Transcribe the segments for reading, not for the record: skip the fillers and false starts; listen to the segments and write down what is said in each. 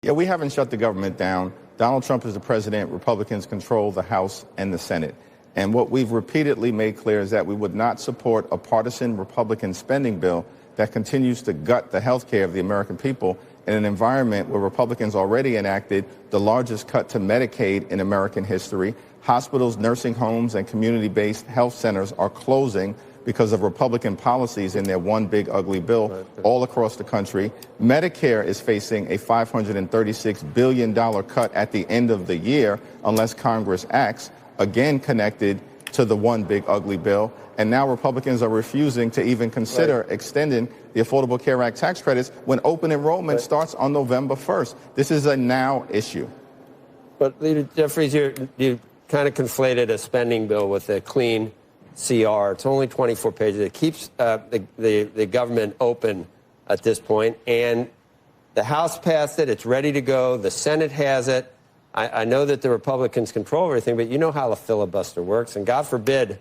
Yeah, we haven't shut the government down. Donald Trump is the president. Republicans control the House and the Senate. And what we've repeatedly made clear is that we would not support a partisan Republican spending bill that continues to gut the health care of the American people in an environment where Republicans already enacted the largest cut to Medicaid in American history. Hospitals, nursing homes, and community-based health centers are closing because of Republican policies in their one big ugly bill all across the country. Medicare is facing a $536 billion cut at the end of the year unless Congress acts, again connected to the one big ugly bill. And now Republicans are refusing to even consider extending the Affordable Care Act tax credits when open enrollment starts on November 1st. This is a now issue. But, Leader Jeffries, you kind of conflated a spending bill with a clean CR. It's only 24 pages. It keeps the government open at this point. And the House passed it. It's ready to go. The Senate has it. I know that the Republicans control everything, but you know how the filibuster works. And God forbid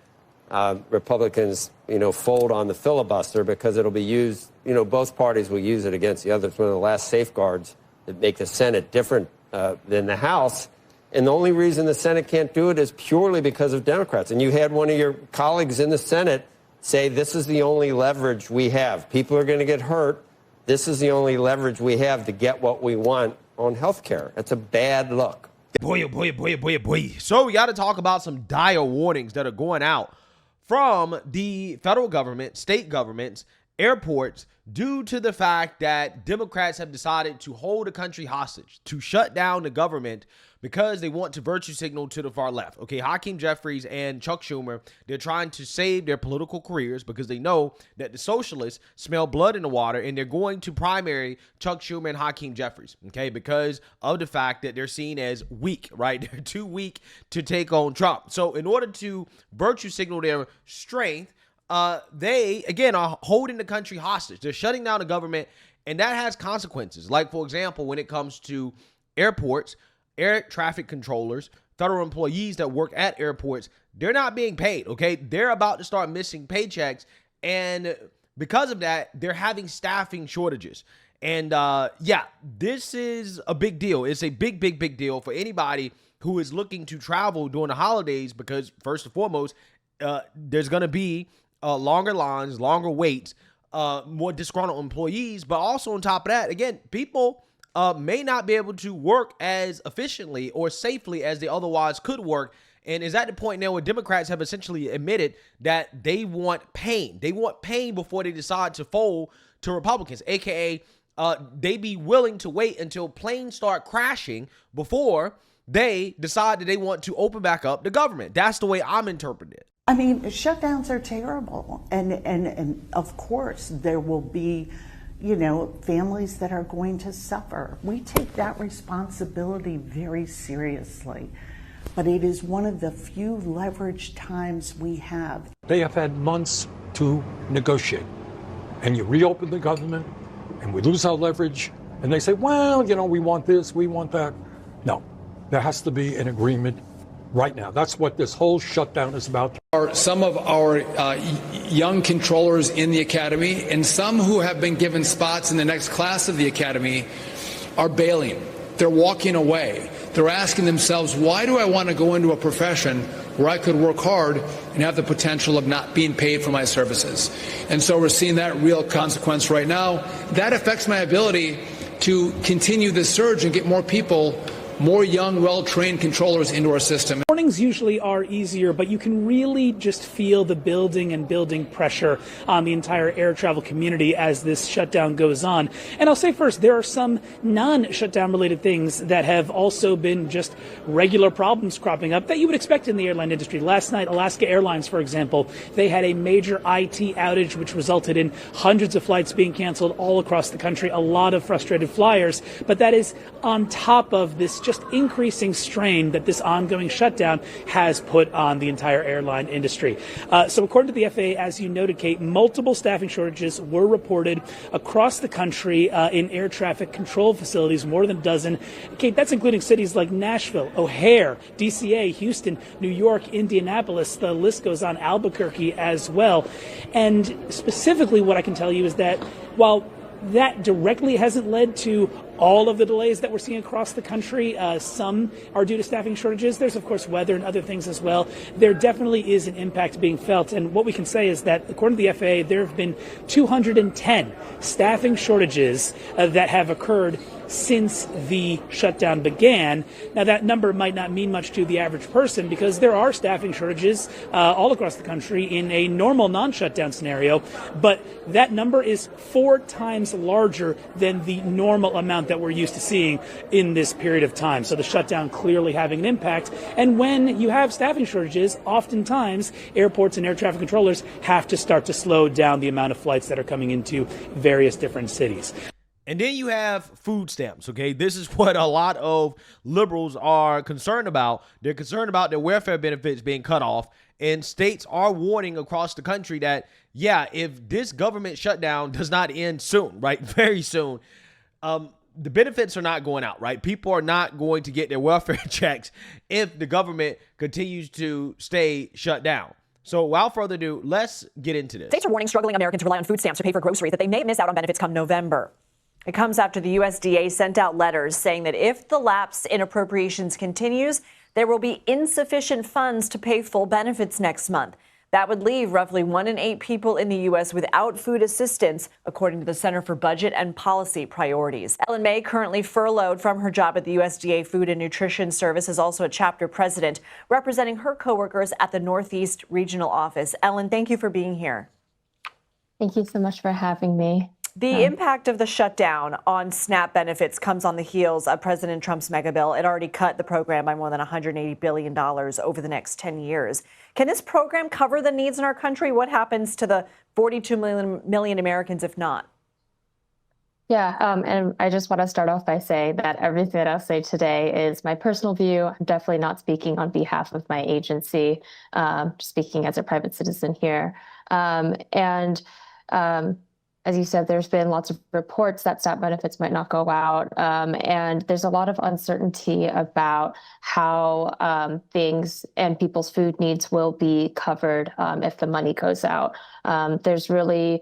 Republicans, fold on the filibuster, because it'll be used, both parties will use it against the other. It's one of the last safeguards that make the Senate different than the House. And the only reason the Senate can't do it is purely because of Democrats. And you had one of your colleagues in the Senate say, this is the only leverage we have. People are going to get hurt. This is the only leverage we have to get what we want on health care. That's a bad look. Boy, oh boy, oh boy, oh boy, oh boy. So we got to talk about some dire warnings that are going out from the federal government, state governments, airports, due to the fact that Democrats have decided to hold the country hostage, to shut down the government because they want to virtue signal to the far left. Okay, Hakeem Jeffries and Chuck Schumer, they're trying to save their political careers because they know that the socialists smell blood in the water, and they're going to primary Chuck Schumer and Hakeem Jeffries, okay, because of the fact that they're seen as weak, right? They're too weak to take on Trump. So in order to virtue signal their strength, they, again, are holding the country hostage. They're shutting down the government, and that has consequences. Like, for example, when it comes to airports, air traffic controllers, federal employees that work at airports, they're not being paid, okay? They're about to start missing paychecks, and because of that, they're having staffing shortages. And, yeah, this is a big deal. It's a big, big, big deal for anybody who is looking to travel during the holidays because, first and foremost, there's going to be longer lines, longer waits, more disgruntled employees. But also on top of that, again, people may not be able to work as efficiently or safely as they otherwise could work. And is at the point now where Democrats have essentially admitted that they want pain. They want pain before they decide to fold to Republicans, a.k.a. They be willing to wait until planes start crashing before they decide that they want to open back up the government. That's the way I'm interpreting it. I mean, shutdowns are terrible. And of course, there will be, families that are going to suffer. We take that responsibility very seriously. But it is one of the few leveraged times we have. They have had months to negotiate. And you reopen the government, and we lose our leverage, and they say, well, we want this, we want that. No, there has to be an agreement right now. That's what this whole shutdown is about. Some of our young controllers in the academy and some who have been given spots in the next class of the academy are bailing. They're walking away. They're asking themselves, why do I want to go into a profession where I could work hard and have the potential of not being paid for my services? And so we're seeing that real consequence right now. That affects my ability to continue this surge and get more people, more young, well-trained controllers into our system. Mornings usually are easier, but you can really just feel the building pressure on the entire air travel community as this shutdown goes on. And I'll say first, there are some non-shutdown related things that have also been just regular problems cropping up that you would expect in the airline industry. Last night, Alaska Airlines, for example, they had a major IT outage which resulted in hundreds of flights being canceled all across the country, a lot of frustrated flyers. But that is on top of this just increasing strain that this ongoing shutdown has put on the entire airline industry. So according to the FAA, as you noted, Kate, multiple staffing shortages were reported across the country in air traffic control facilities, more than a dozen. Kate, that's including cities like Nashville, O'Hare, DCA, Houston, New York, Indianapolis. The list goes on, Albuquerque as well. And specifically what I can tell you is that while that directly hasn't led to all of the delays that we're seeing across the country. Some are due to staffing shortages. There's, of course, weather and other things as well. There definitely is an impact being felt. And what we can say is that, according to the FAA, there have been 210 staffing shortages that have occurred since the shutdown began. Now, that number might not mean much to the average person because there are staffing shortages all across the country in a normal non-shutdown scenario, but that number is 4 times larger than the normal amount that we're used to seeing in this period of time. So the shutdown clearly having an impact. And when you have staffing shortages, oftentimes airports and air traffic controllers have to start to slow down the amount of flights that are coming into various different cities. And then you have food stamps, okay? This is what a lot of liberals are concerned about. They're concerned about their welfare benefits being cut off. And states are warning across the country that, yeah, if this government shutdown does not end soon, right, very soon, the benefits are not going out, right? People are not going to get their welfare checks if the government continues to stay shut down. So without further ado, let's get into this. States are warning struggling Americans rely on food stamps to pay for groceries that they may miss out on benefits come November. It comes after the USDA sent out letters saying that if the lapse in appropriations continues, there will be insufficient funds to pay full benefits next month. That would leave roughly 1 in 8 people in the U.S. without food assistance, according to the Center for Budget and Policy Priorities. Ellen May, currently furloughed from her job at the USDA Food and Nutrition Service, is also a chapter president, representing her coworkers at the Northeast Regional Office. Ellen, thank you for being here. Thank you so much for having me. The impact of the shutdown on SNAP benefits comes on the heels of President Trump's mega bill. It already cut the program by more than $180 billion over the next 10 years. Can this program cover the needs in our country? What happens to the 42 million Americans if not? Yeah, and I just want to start off by saying that everything that I'll say today is my personal view. I'm definitely not speaking on behalf of my agency, speaking as a private citizen here. As you said, there's been lots of reports that SNAP benefits might not go out, and there's a lot of uncertainty about how things and people's food needs will be covered if the money goes out. There's really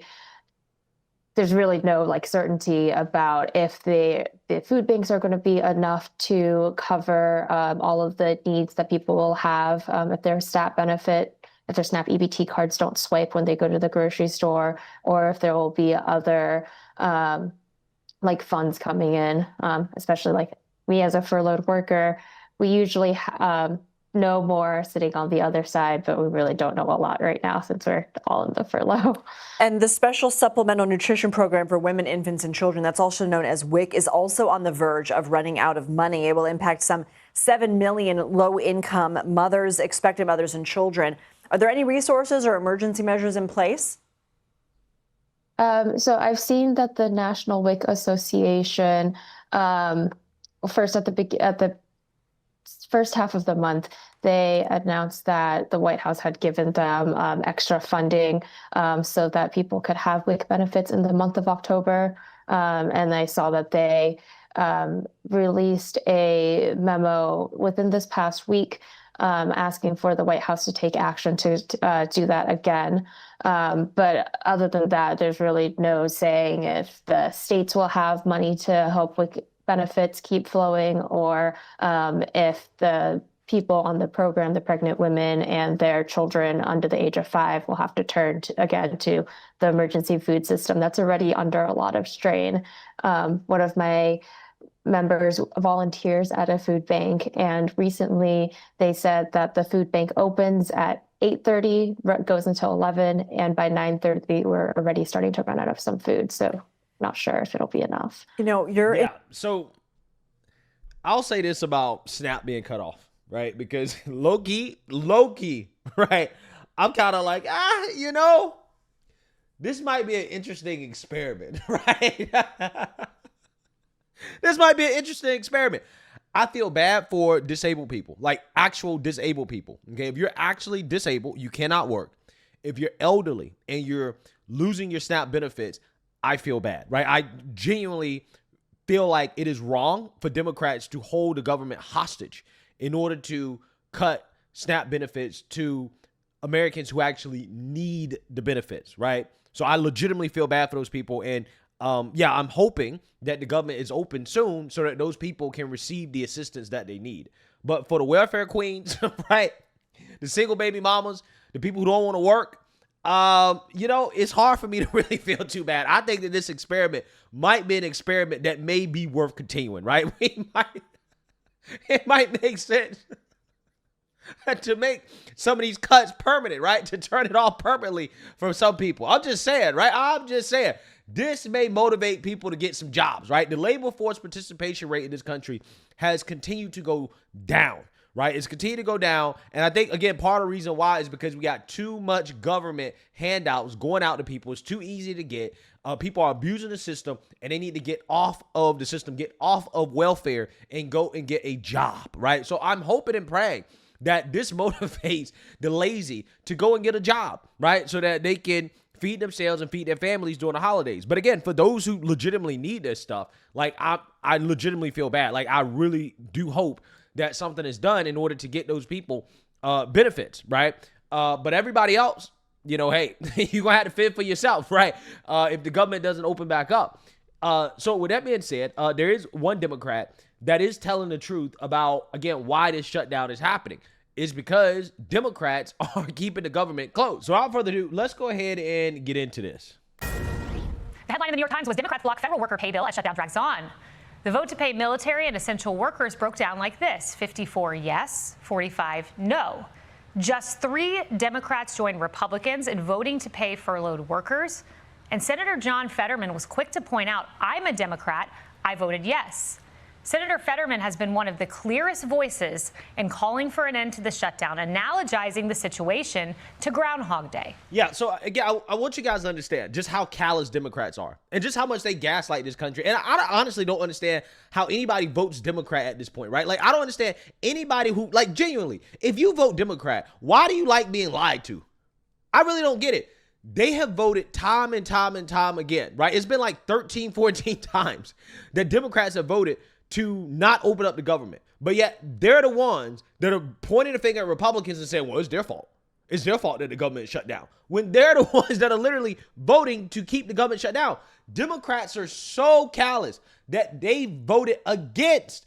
no certainty about if the food banks are going to be enough to cover all of the needs that people will have if their SNAP benefit. If their SNAP EBT cards don't swipe when they go to the grocery store, or if there will be other funds coming in, especially like me as a furloughed worker, we usually know more sitting on the other side, but we really don't know a lot right now since we're all in the furlough. And the Special Supplemental Nutrition Program for Women, Infants, and Children, that's also known as WIC, is also on the verge of running out of money. It will impact some 7 million low-income mothers, expectant mothers, and children. Are there any resources or emergency measures in place? So I've seen that the National WIC Association, first at the first half of the month, they announced that the White House had given them extra funding so that people could have WIC benefits in the month of October. And I saw that they released a memo within this past week asking for the White House to take action to do that again. But other than that, there's really no saying if the states will have money to help with benefits keep flowing, or if the people on the program, the pregnant women and their children under the age of 5, will have to turn again to the emergency food system that's already under a lot of strain. One of my members volunteers at a food bank, and recently they said that the food bank opens at 8:30, goes until 11, and by 9:30 we're already starting to run out of some food. So not sure if it'll be enough. So I'll say this about SNAP being cut off, right? Because low key, right? I'm kind of like, this might be an interesting experiment, right? This might be an interesting experiment. I feel bad for disabled people, like actual disabled people. Okay, if you're actually disabled, you cannot work. If you're elderly and you're losing your SNAP benefits, I feel bad, right? I genuinely feel like it is wrong for Democrats to hold the government hostage in order to cut SNAP benefits to Americans who actually need the benefits, right? So I legitimately feel bad for those people, and yeah, I'm hoping that the government is open soon so that those people can receive the assistance that they need. But for the welfare queens, right, the single baby mamas, the people who don't want to work, you know, it's hard for me to really feel too bad. I think that this experiment might be an experiment that may be worth continuing, right? It might make sense to make some of these cuts permanent, right? To turn it off permanently for some people. I'm just saying, right? I'm just saying. This may motivate people to get some jobs, right? The labor force participation rate in this country has continued to go down, right? It's continued to go down. And I think, again, part of the reason why is because we got too much government handouts going out to people. It's too easy to get. People are abusing the system, and they need to get off of the system, get off of welfare, and go and get a job, right? So I'm hoping and praying that this motivates the lazy to go and get a job, right? So that they can feed themselves and feed their families during the holidays. But again, for those who legitimately need this stuff, like I legitimately feel bad. Like I really do hope that something is done in order to get those people benefits, right? But everybody else, you know, hey, you're going to have to fend for yourself, right? If the government doesn't open back up. So with that being said, there is one Democrat that is telling the truth about, again, why this shutdown is happening. Is because Democrats are keeping the government closed. So without further ado, let's go ahead and get into this. The headline in the New York Times was Democrats block federal worker pay bill as shutdown drags on. The vote to pay military and essential workers broke down like this: 54 yes, 45 no. Just 3 Democrats joined Republicans in voting to pay furloughed workers. And Senator John Fetterman was quick to point out, I'm a Democrat, I voted yes. Senator Fetterman has been one of the clearest voices in calling for an end to the shutdown, analogizing the situation to Groundhog Day. Yeah, so again, I want you guys to understand just how callous Democrats are and just how much they gaslight this country. And I honestly don't understand how anybody votes Democrat at this point, right? Like, I don't understand anybody who, like, genuinely, if you vote Democrat, why do you like being lied to? I really don't get it. They have voted time and time and time again, right? It's been like 13, 14 times that Democrats have voted to not open up the government. But yet they're the ones that are pointing the finger at Republicans and saying, well, it's their fault. It's their fault that the government shut down. When they're the ones that are literally voting to keep the government shut down. Democrats are so callous that they voted against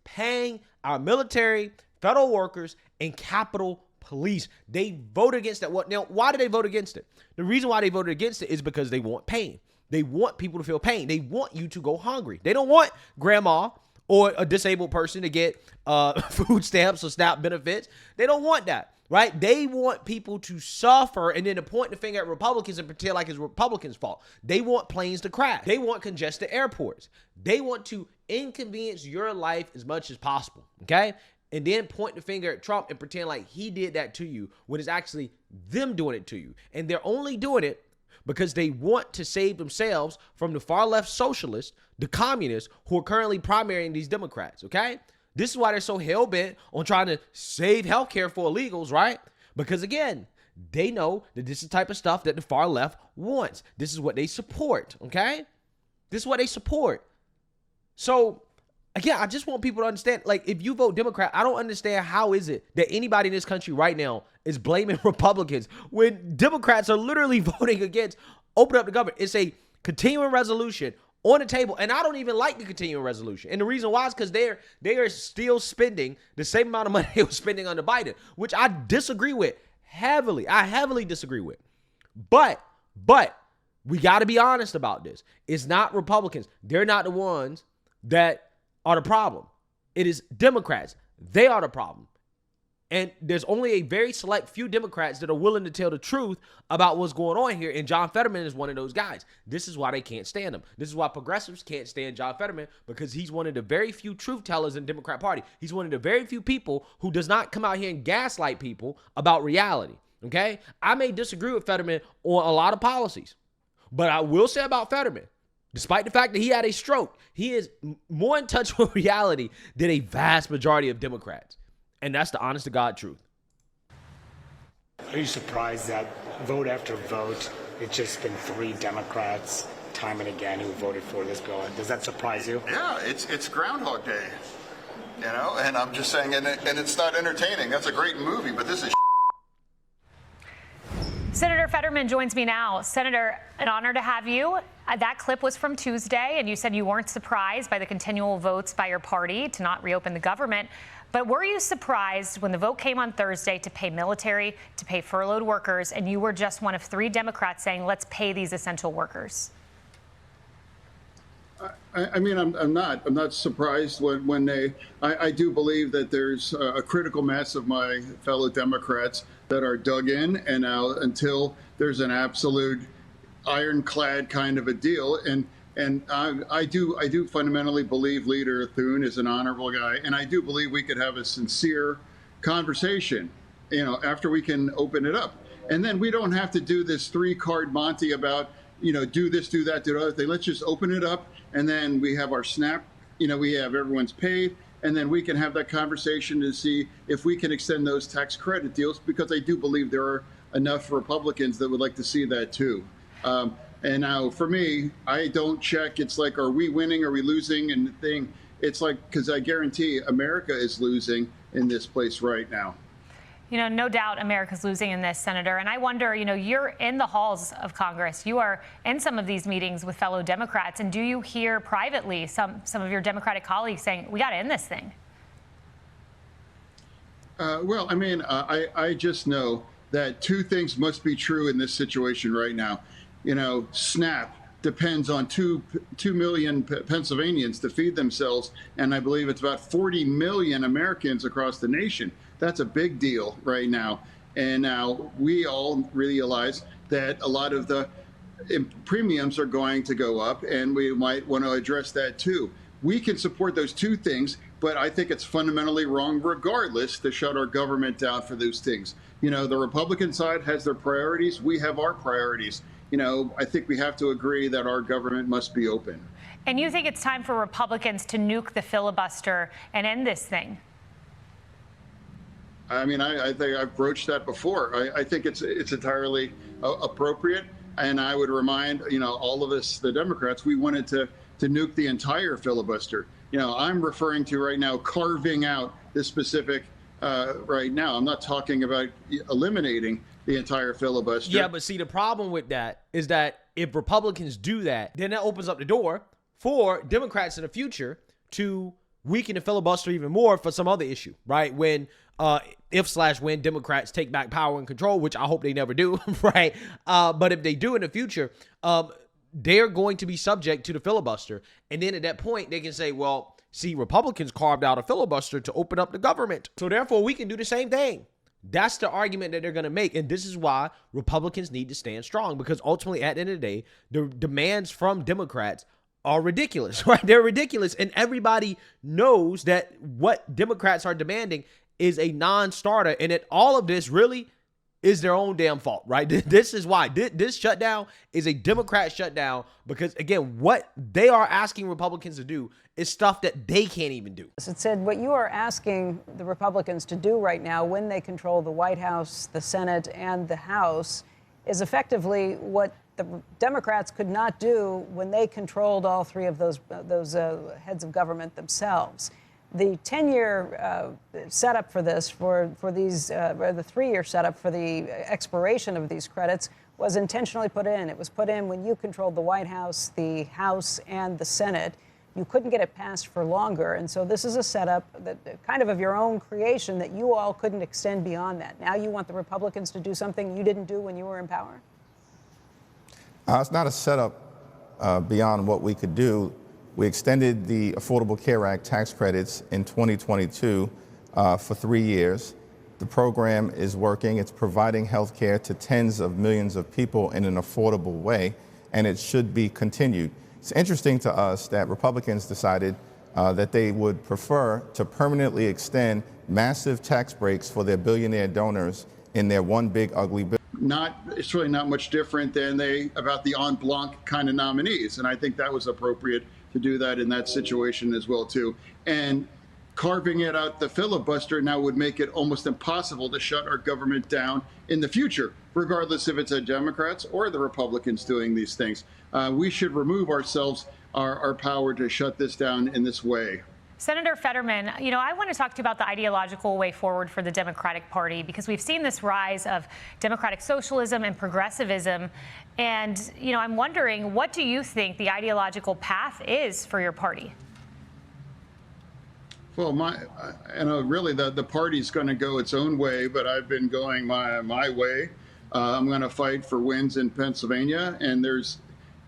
paying our military, federal workers, and Capitol Police. They voted against that. Now, why did they vote against it? The reason why they voted against it is because they want pain. They want people to feel pain. They want you to go hungry. They don't want grandma or a disabled person to get food stamps or SNAP benefits. They don't want that, right? They want people to suffer and then to point the finger at Republicans and pretend like it's Republicans' fault. They want planes to crash. They want congested airports. They want to inconvenience your life as much as possible, okay? And then point the finger at Trump and pretend like he did that to you when it's actually them doing it to you. And they're only doing it because they want to save themselves from the far left socialists, the communists who are currently primarying these Democrats, okay? This is why they're so hell-bent on trying to save healthcare for illegals, right? Because, again, they know that this is the type of stuff that the far left wants. This is what they support, okay? This is what they support. So, again, I just want people to understand, like, if you vote Democrat, I don't understand how is it that anybody in this country right now is blaming Republicans when Democrats are literally voting against open up the government. It's a continuing resolution on the table, and I don't even like the continuing resolution. And the reason why is because they are still spending the same amount of money they were spending under Biden, which I disagree with heavily. I heavily disagree with. But we got to be honest about this. It's not Republicans. They're not the ones that are the problem. It is Democrats. They are the problem. And there's only a very select few Democrats that are willing to tell the truth about what's going on here. And John Fetterman is one of those guys. This is why they can't stand him. This is why progressives can't stand John Fetterman, because he's one of the very few truth tellers in the Democrat Party. He's one of the very few people who does not come out here and gaslight people about reality. Okay? I may disagree with Fetterman on a lot of policies, but I will say about Fetterman, despite the fact that he had a stroke, he is more in touch with reality than a vast majority of Democrats. And that's the honest to God truth. Are you surprised that vote after vote, it's just been 3 Democrats time and again who voted for this bill? Does that surprise you? Yeah, it's Groundhog Day, you know, and I'm just saying, and it's not entertaining. That's a great movie, but this is Senator Fetterman joins me now. Senator, an honor to have you. That clip was from Tuesday, and you said you weren't surprised by the continual votes by your party to not reopen the government. But were you surprised when the vote came on Thursday to pay military, to pay furloughed workers, and you were just one of 3 Democrats saying, let's pay these essential workers? I mean, I'm not surprised when they. I do believe that there's a critical mass of my fellow Democrats that are dug in, and now until there's an absolute ironclad kind of a deal, and I do fundamentally believe Leader Thune is an honorable guy, and I do believe we could have a sincere conversation, after we can open it up, and then we don't have to do this 3-card Monty about do this, do that, do the other thing. Let's just open it up. And then we have our SNAP, we have everyone's paid, and then we can have that conversation to see if we can extend those tax credit deals, because I do believe there are enough Republicans that would like to see that too. And now for me, I don't check. It's like, are we winning? Are we losing? And the thing, it's like, because I guarantee America is losing in this place right now. No doubt America's losing in this, Senator. And I wonder, you're in the halls of Congress. You are in some of these meetings with fellow Democrats. And do you hear privately some of your Democratic colleagues saying, we got to end this thing? Well, I mean, I just know that 2 things must be true in this situation right now. SNAP depends on 2 million Pennsylvanians to feed themselves. And I believe it's about 40 million Americans across the nation. That's a big deal right now. And now we all realize that a lot of the premiums are going to go up, and we might want to address that too. We can support those 2 things, but I think it's fundamentally wrong regardless to shut our government down for those things. The Republican side has their priorities. We have our priorities. I think we have to agree that our government must be open. And you think it's time for Republicans to nuke the filibuster and end this thing? I mean, I think I've broached that before. I think it's entirely appropriate. And I would remind, all of us, the Democrats, we wanted to nuke the entire filibuster. I'm referring to right now carving out this specific right now. I'm not talking about eliminating the entire filibuster. Yeah, but see, the problem with that is that if Republicans do that, then that opens up the door for Democrats in the future to weaken the filibuster even more for some other issue, right? When when Democrats take back power and control, which I hope they never do, right? But if they do in the future, they're going to be subject to the filibuster. And then at that point, they can say, well, see, Republicans carved out a filibuster to open up the government. So therefore, we can do the same thing. That's the argument that they're going to make. And this is why Republicans need to stand strong, because ultimately, at the end of the day, the demands from Democrats are ridiculous, right? They're ridiculous. And everybody knows that what Democrats are demanding is a non-starter, and that all of this really is their own damn fault, right? This is why this shutdown is a Democrat shutdown, because again, what they are asking Republicans to do is stuff that they can't even do. It said what you are asking the Republicans to do right now when they control the White House, the Senate, and the House is effectively what the Democrats could not do when they controlled all 3 of those heads of government themselves. The 10-year setup for this, for these, or the 3-year setup for the expiration of these credits was intentionally put in. It was put in when you controlled the White House, the House, and the Senate. You couldn't get it passed for longer. And so this is a setup that kind of your own creation that you all couldn't extend beyond that. Now you want the Republicans to do something you didn't do when you were in power? It's not a setup beyond what we could do. We extended the Affordable Care Act tax credits in 2022 for 3 years. The program is working. It's providing health care to tens of millions of people in an affordable way, and it should be continued. It's interesting to us that Republicans decided that they would prefer to permanently extend massive tax breaks for their billionaire donors in their one big ugly bill. It's really not much different than about the en blanc kind of nominees, and I think that was appropriate to do that in that situation as well too. And carving it out the filibuster now would make it almost impossible to shut our government down in the future, regardless if it's the Democrats or the Republicans doing these things. We should remove ourselves our power to shut this down in this way. Senator Fetterman, I want to talk to you about the ideological way forward for the Democratic Party, because we've seen this rise of democratic socialism and progressivism. And, I'm wondering, what do you think the ideological path is for your party? Well, really the party's going to go its own way, but I've been going my way. I'm going to fight for wins in Pennsylvania, and there's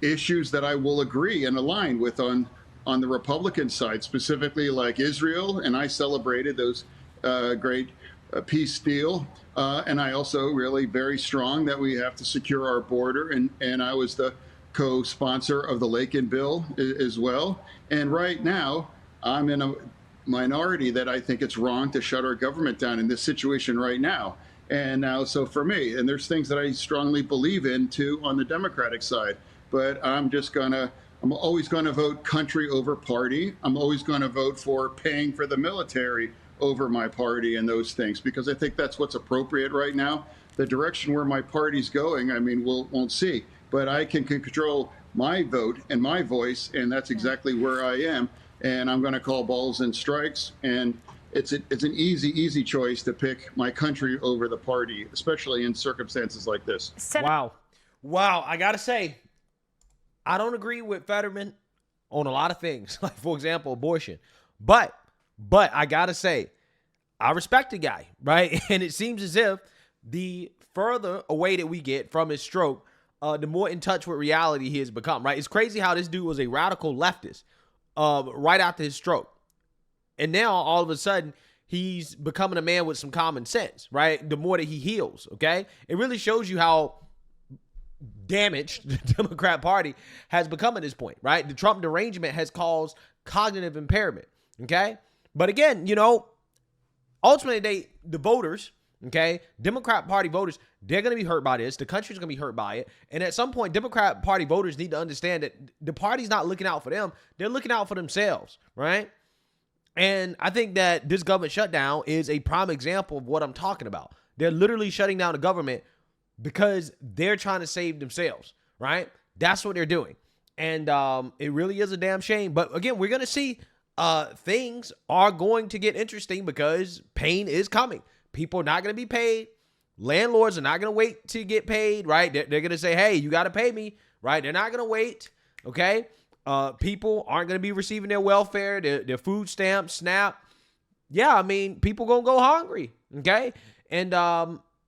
issues that I will agree and align with on the Republican side, specifically like Israel, and I celebrated those great peace deal. And I also really very strong that we have to secure our border, and I was the co-sponsor of the Lakin bill as well. And right now, I'm in a minority that I think it's wrong to shut our government down in this situation right now. And now, so for me, and there's things that I strongly believe in too on the Democratic side, but I'm always going to vote country over party. I'm always going to vote for paying for the military over my party and those things, because I think that's what's appropriate right now. The direction where my party's going, won't see. But I can control my vote and my voice, and that's exactly where I am. And I'm going to call balls and strikes. And it's an easy choice to pick my country over the party, especially in circumstances like this. Wow. I got to say, I don't agree with Fetterman on a lot of things, like, for example, abortion. But I got to say, I respect the guy, right? And it seems as if the further away that we get from his stroke, the more in touch with reality he has become, right? It's crazy how this dude was a radical leftist right after his stroke. And now, all of a sudden, he's becoming a man with some common sense, right? The more that he heals, okay? It really shows you how damaged the Democrat Party has become at this point, right? The Trump derangement has caused cognitive impairment, okay? But again, ultimately, the voters, okay, Democrat Party voters, they're going to be hurt by this. The country's going to be hurt by it. And at some point, Democrat Party voters need to understand that the party's not looking out for them. They're looking out for themselves, right? And I think that this government shutdown is a prime example of what I'm talking about. They're literally shutting down the government because they're trying to save themselves, right? That's what they're doing. And it really is a damn shame. But again, we're going to see things are going to get interesting because pain is coming. People are not going to be paid. Landlords are not going to wait to get paid, right? They're going to say, hey, you got to pay me, right? They're not going to wait, okay? People aren't going to be receiving their welfare, their food stamps, SNAP. Yeah, people going to go hungry, okay? And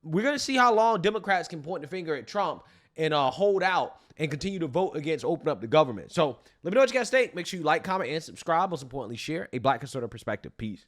we're going to see how long Democrats can point the finger at Trump and hold out and continue to vote against open up the government. So let me know what you guys think. Make sure you like, comment, and subscribe. Most importantly, share a Black conservative perspective. Peace.